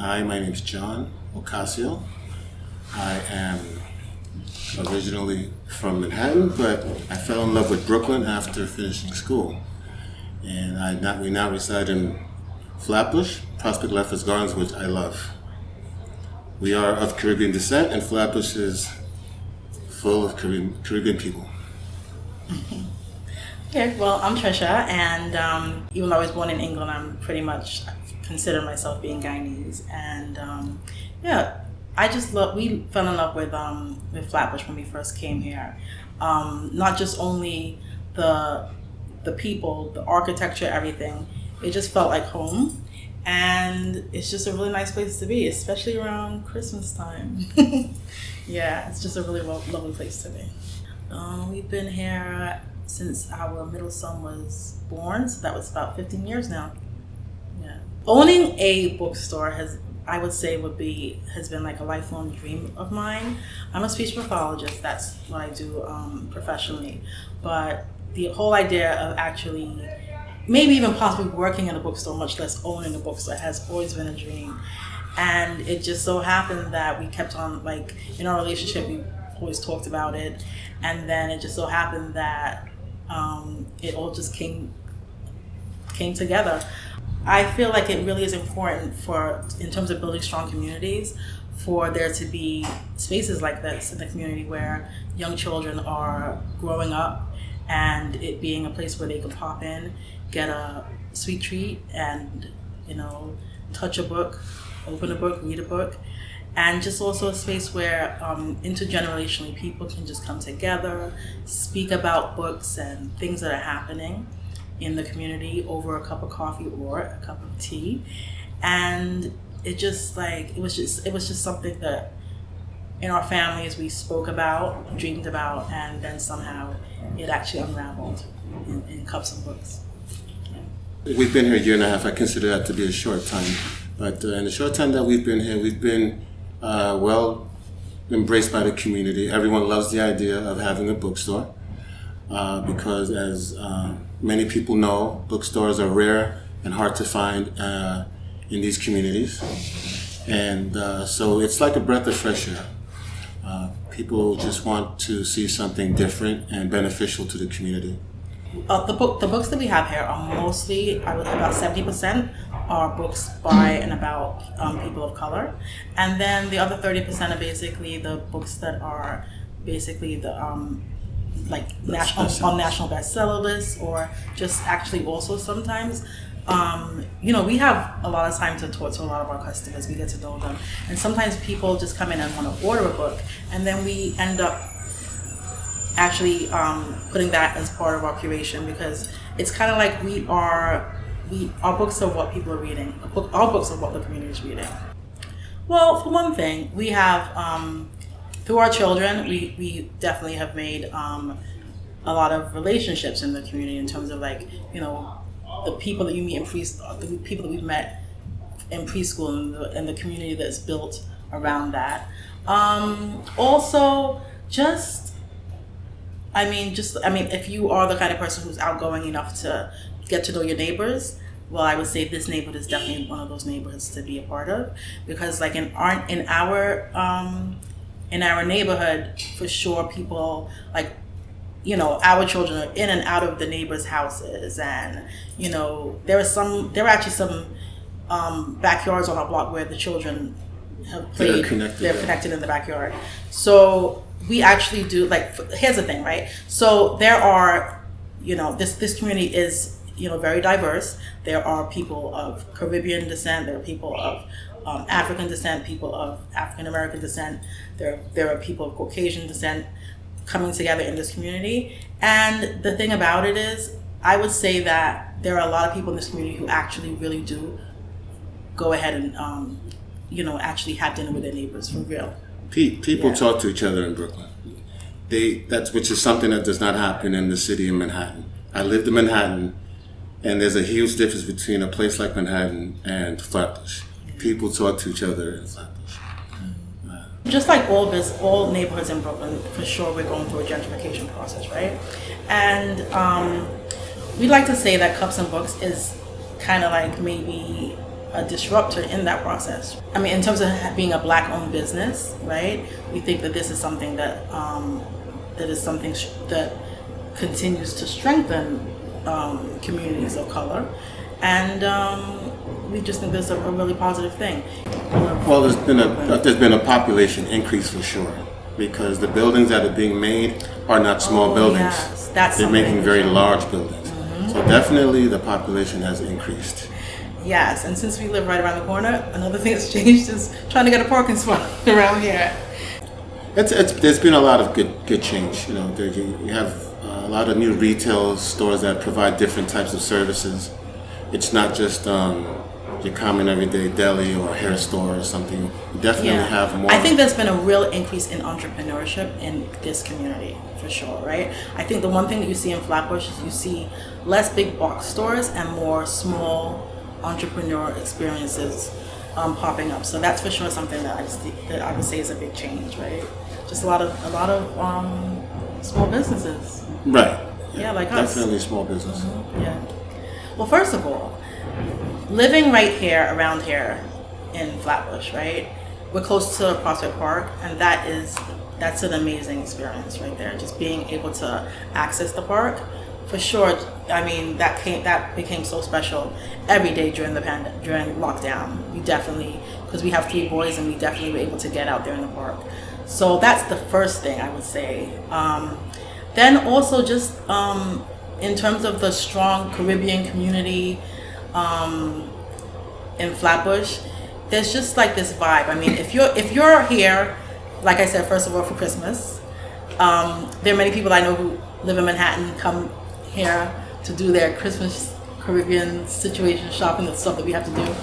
Hi, my name is John Ocasio. I am originally from Manhattan, but I fell in love with Brooklyn after finishing school. And we now reside in Flatbush, Prospect Lefferts Gardens, which I love. We are of Caribbean descent, and Flatbush is full of Caribbean people. Okay, well, I'm Tricia, and even though I was born in England, I'm pretty much consider myself being Guyanese. And we fell in love with Flatbush when we first came here. Not just only the people, the architecture, everything. It just felt like home, and it's just a really nice place to be, especially around Christmas time. Yeah, it's just a really lovely place to be. We've been here since our middle son was born, so that was about 15 years now. Yeah. Owning a bookstore has been like a lifelong dream of mine. I'm a speech pathologist, that's what I do professionally. But the whole idea of actually maybe even possibly working in a bookstore, much less owning a bookstore, has always been a dream. And it just so happened that we kept on, like, in our relationship, we always talked about it. And then it just so happened that it all just came together. I feel like it really is important in terms of building strong communities, for there to be spaces like this in the community where young children are growing up, and it being a place where they can pop in, get a sweet treat, and touch a book, open a book, read a book. And just also a space where intergenerationally people can just come together, speak about books and things that are happening in the community over a cup of coffee or a cup of tea. And it was just something that in our families we spoke about, dreamed about, and then somehow it actually unraveled in cups and books. Yeah. We've been here a year and a half. I consider that to be a short time. But in the short time that we've been here, we've been well embraced by the community. Everyone loves the idea of having a bookstore because, as many people know, bookstores are rare and hard to find in these communities. And so it's like a breath of fresh air. People just want to see something different and beneficial to the community. The books that we have here are mostly, about 70%, are books by and about people of color, and then the other 30% are basically the books that are basically the national bestseller lists, or just actually also sometimes we have a lot of time to talk to a lot of our customers. We get to know them, and sometimes people just come in and want to order a book, and then we end up actually putting that as part of our curation, because it's kind of like our books are what people are reading. Our books are what the community is reading. Well, for one thing, we have through our children, we definitely have made a lot of relationships in the community, in terms of the people that you meet the people that we've met in preschool, and the community that's built around that. Also, if you are the kind of person who's outgoing enough to get to know your neighbors, well, I would say this neighborhood is definitely one of those neighborhoods to be a part of, because in our neighborhood, for sure, people our children are in and out of the neighbors' houses, and there are actually some backyards on our block where the children have played. They're connected in the backyard. So we actually do, here's the thing, right? So there are, this community is, very diverse. There are people of Caribbean descent, there are people of African descent, people of African American descent, there are people of Caucasian descent coming together in this community. And the thing about it is, I would say that there are a lot of people in this community who actually really do go ahead and actually have dinner with their neighbors for real. People talk to each other in Brooklyn. Which is something that does not happen in the city of Manhattan. I lived in Manhattan, and there's a huge difference between a place like Manhattan and Flatbush. People talk to each other in Flatbush. Just like all neighborhoods in Brooklyn, for sure, we're going through a gentrification process, right? And we like to say that Cups and Books is kind of like maybe a disruptor in that process. I mean, in terms of being a Black-owned business, right? We think that this is something that that continues to strengthen communities of color, and we just think this is a really positive thing. Well, there's been a population increase for sure, because the buildings that are being made are not small buildings. Yes, that's They're making very something. large buildings. So definitely the population has increased. Yes, and since we live right around the corner, another thing that's changed is trying to get a parking spot around here. There's been a lot of good change. You know, you have a lot of new retail stores that provide different types of services. It's not just your common everyday deli or hair store or something. You definitely have more. I think there's been a real increase in entrepreneurship in this community, for sure, right? I think the one thing that you see in Flatbush is you see less big box stores and more small entrepreneur experiences popping up. So that's for sure something that I would say is a big change, right? Just a lot of small businesses. Right. Yeah, like us. Definitely small business. Yeah. Well, first of all, living right here, around here in Flatbush, right? We're close to Prospect Park, and that's an amazing experience right there. Just being able to access the park, for sure. I mean, that became so special every day during during lockdown. We definitely, because we have 3 boys, and we definitely were able to get out there in the park. So that's the first thing I would say. Then also just in terms of the strong Caribbean community in Flatbush, there's just like this vibe. I mean, if you're here, like I said, first of all, for Christmas, there are many people I know who live in Manhattan, come here to do their Christmas Caribbean situation shopping, the stuff that we have to do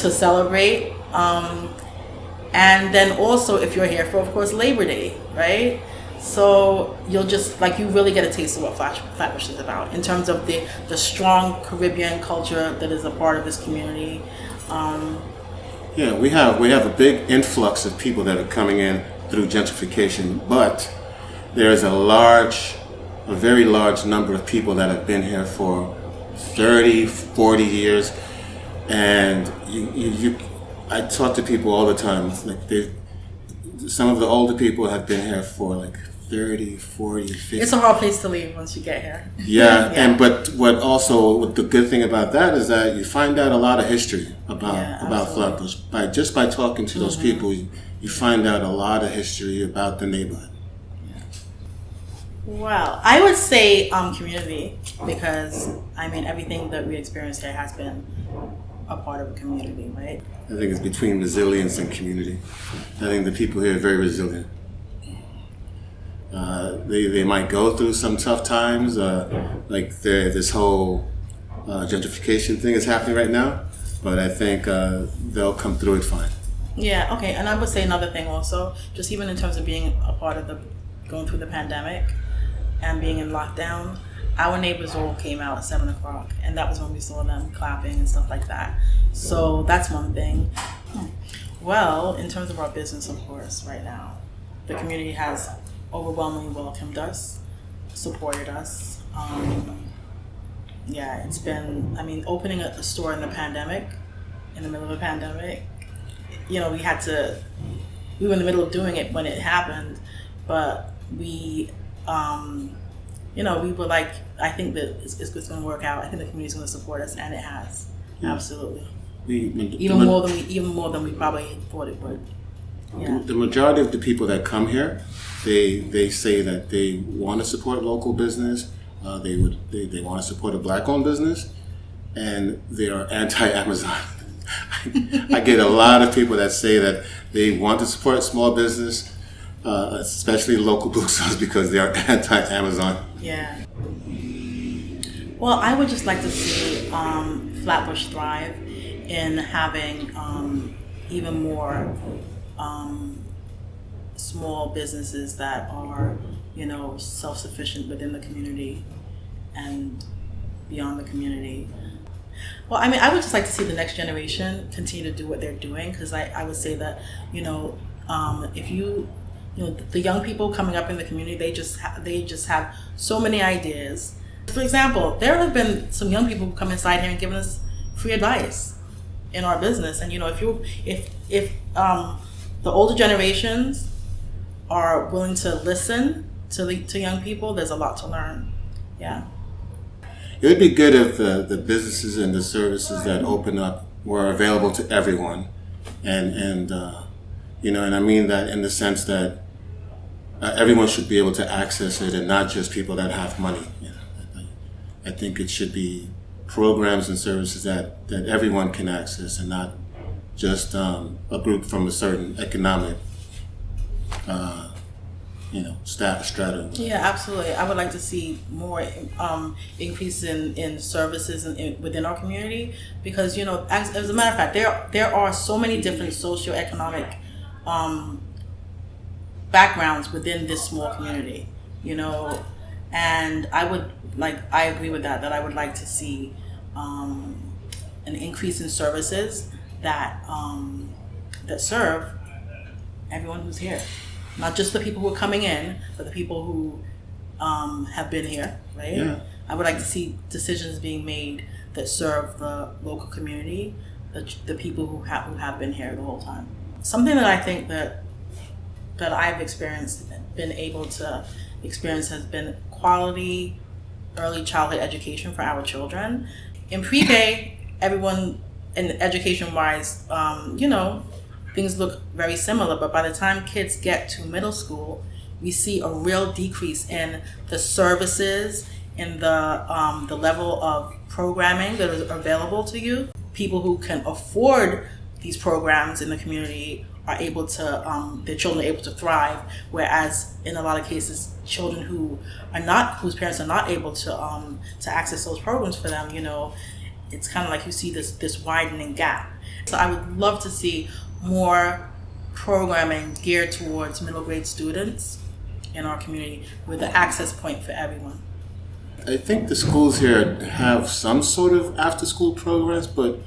to celebrate. And then also if you're here for, of course, Labor Day, right? So you'll just, like, you really get a taste of what Flatbush is about in terms of the strong Caribbean culture that is a part of this community. Yeah, we have a big influx of people that are coming in through gentrification, but there's a very large number of people that have been here for 30, 40 years, and I talk to people all the time. It's like some of the older people have been here for like 30, 40, 50. It's a hard place to leave once you get here. Yeah. But what the good thing about that is that you find out a lot of history about Flatbush. By talking to those people, you find out a lot of history about the neighborhood. Well, I would say community, because I mean everything that we experience here has been a part of a community, right? I think it's between resilience and community. I think the people here are very resilient. They might go through some tough times, like this whole gentrification thing is happening right now, but I think they'll come through it fine. Yeah, okay, and I would say another thing also, just even in terms of being a part of going through the pandemic and being in lockdown, our neighbors all came out at 7 o'clock, and that was when we saw them clapping and stuff like that. So that's one thing. Well, in terms of our business, of course, right now, the community has overwhelmingly welcomed us, supported us. Yeah, it's been, I mean, opening a store in the middle of a pandemic, you know, we were in the middle of doing it when it happened, but we, you know, we were like, I think that it's going to work out. I think the community's going to support us, and it has. Yeah. Absolutely. Even more than we probably thought it would. Yeah. The majority of the people that come here, they say that they want to support local business. They want to support a Black-owned business, and they are anti-Amazon. I get a lot of people that say that they want to support small business, especially local bookstores, because they are anti-Amazon. Yeah. Well, I would just like to see Flatbush thrive in having even more small businesses that are, you know, self-sufficient within the community and beyond the community. Well, I mean, I would just like to see the next generation continue to do what they're doing, because I would say that, you know, if you know, the young people coming up in the community, they just have so many ideas. For example, there have been some young people who come inside here and given us free advice in our business. And if the older generations are willing to listen to young people, there's a lot to learn. Yeah. It would be good if the businesses and the services that open up were available to everyone, and I mean that in the sense that everyone should be able to access it, and not just people that have money. I think it should be programs and services that everyone can access, and not just a group from a certain economic strata. Yeah, absolutely. I would like to see more increase in services within our community, because as a matter of fact, there are so many different socioeconomic backgrounds within this small community, and I agree with that I would like to see an increase in services that serve everyone who's here. Not just the people who are coming in, but the people who have been here, right? Yeah. I would like to see decisions being made that serve the local community, the people who have been here the whole time. Something that I think that I've been able to experience has been quality early childhood education for our children. In pre-K, everyone, in education-wise, things look very similar, but by the time kids get to middle school, we see a real decrease in the services, in the level of programming that is available to you. People who can afford these programs in the community are able to, their children are able to thrive, whereas in a lot of cases, children whose parents are not able to access those programs for them, it's kind of like you see this widening gap. So I would love to see more programming geared towards middle grade students in our community, with an access point for everyone. I think the schools here have some sort of after-school programs, but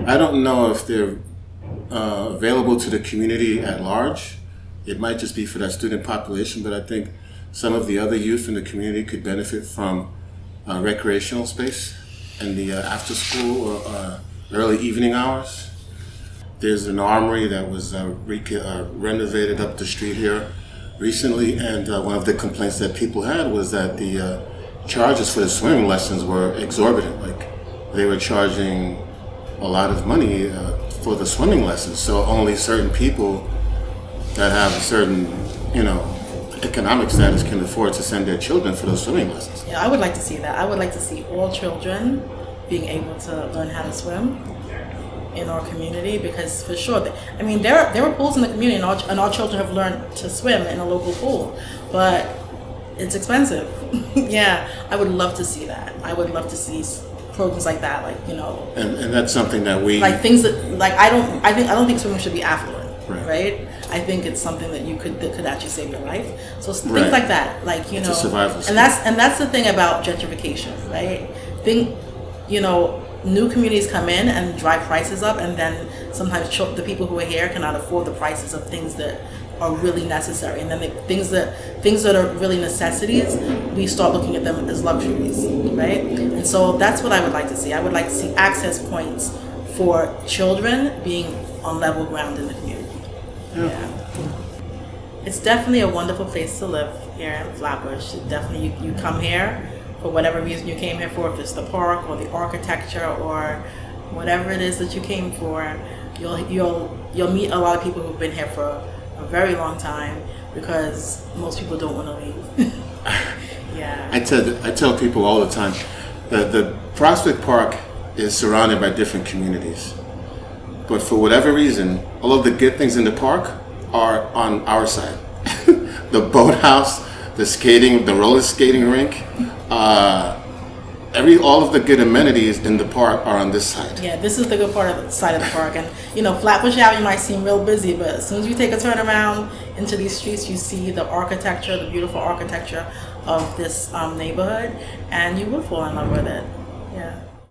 I don't know if they're available to the community at large. It might just be for that student population, but I think some of the other youth in the community could benefit from recreational space in the after-school or early evening hours. There's an armory that was renovated up the street here recently, and one of the complaints that people had was that the charges for the swimming lessons were exorbitant. Like, they were charging a lot of money for the swimming lessons, so only certain people that have a certain, economic status can afford to send their children for those swimming lessons. Yeah, I would like to see that. I would like to see all children being able to learn how to swim in our community, because for sure, there are pools in the community, and our children have learned to swim in a local pool, but it's expensive. Yeah, I would love to see that. I would love to see programs like that, And that's something that we things that I don't think swimming should be affluent, right? I think it's something that could actually save your life. So things like that, it's a survival skill. and that's the thing about gentrification, right? New communities come in and drive prices up, and then sometimes the people who are here cannot afford the prices of things that are really necessary, and then things that are really necessities, we start looking at them as luxuries, right? And so that's what I would like to see. I would like to see access points for children being on level ground in the community. Yeah. It's definitely a wonderful place to live here in Flatbush. Definitely, you come here for whatever reason you came here for, if it's the park or the architecture or whatever it is that you came for, you'll meet a lot of people who've been here for a very long time, because most people don't want to leave. Yeah. I tell people all the time that the Prospect Park is surrounded by different communities, but for whatever reason, all of the good things in the park are on our side. The boathouse, the roller skating rink, all of the good amenities in the park are on this side. Yeah, this is the good part of the side of the park. And Flatbush Avenue might seem real busy, but as soon as you take a turn around into these streets, you see the architecture, the beautiful architecture of this neighborhood, and you will fall in love with it. Yeah.